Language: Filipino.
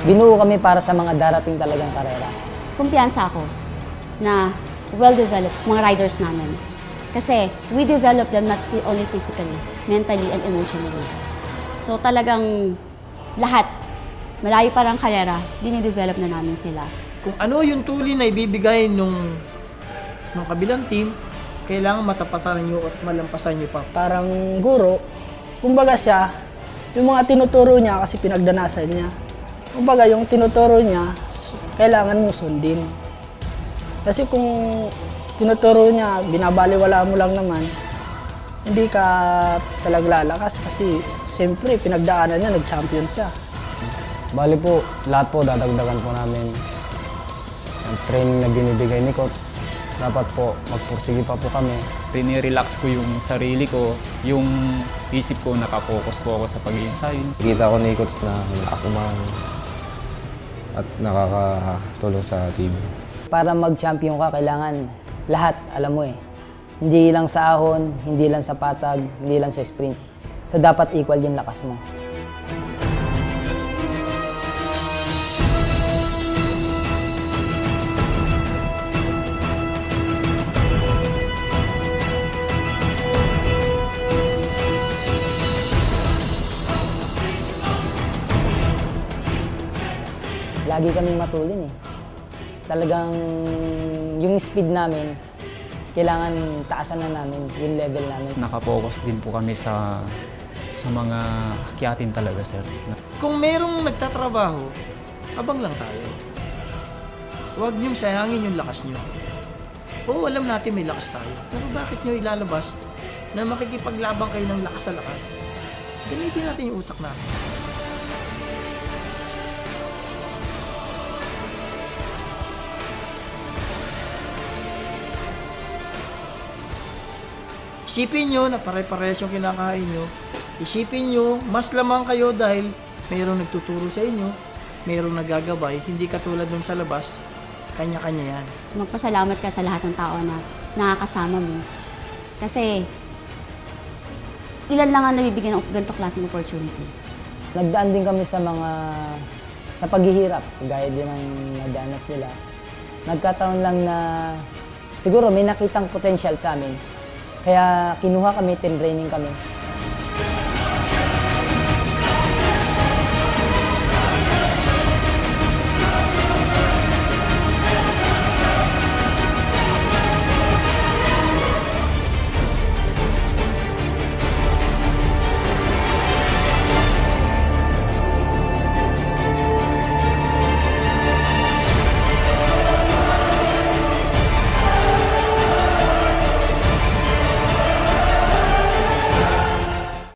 binuo kami para sa mga darating talagang karera. Kumpiyansa ako na well-developed mga riders namin. Kasi we develop them not only physically, mentally and emotionally. So talagang lahat, malayo parang karera, dinidevelop na namin sila. Kung ano yung tulin na ibibigay nung kabilang team, kailangan matapatan nyo at malampasan nyo pa. Parang guro, kumbaga siya, yung mga tinuturo niya kasi pinagdanasan niya. Kumbaga yung tinuturo niya, kailangan mo sundin. Kasi kung tinuturo niya, binabaliwala mo lang naman, hindi ka talaga lalakas kasi siyempre pinagdaanan niya, nag-champion siya. Bali po, lahat po dadagdagan po namin ang training na binibigay ni Coach. Dapat po magpursige pa po kami. Rinirelax ko yung sarili ko, yung isip ko, nakapokus po ako sa pag-i-ensayo. Kita ko ni Coach na nakasumahan at nakakatulong sa team. Para mag-champion ka, kailangan lahat, alam mo eh. Hindi lang sa ahon, hindi lang sa patag, hindi lang sa sprint. So dapat equal yung lakas mo. Lagi kaming matulin eh. Talagang yung speed namin, kailangan taasan na namin yung level namin. Nakapokus din po kami sa mga akyatin talaga, sir. Kung merong nagtatrabaho, abang lang tayo. Huwag niyong sayangin yung lakas niyo. Oo, alam natin may lakas tayo. Pero bakit niyo ilalabas na makikipaglabang kayo ng lakas sa lakas? Gamitin natin yung utak natin. Isipin nyo na pare-parehas yung kinakain nyo. Isipin nyo, mas lamang kayo dahil mayroong nagtuturo sa inyo, mayroong nagagabay, hindi katulad dun sa labas, kanya-kanya yan. Magpasalamat ka sa lahat ng tao na nakakasama mo. Kasi ilan lang ang nabibigyan ng ganitong klaseng opportunity. Nagdaan din kami sa paghihirap, gaya din ng nadanas nila. Nagkataon lang na siguro may nakitang potential sa amin. Kaya kinuha kami, training kami.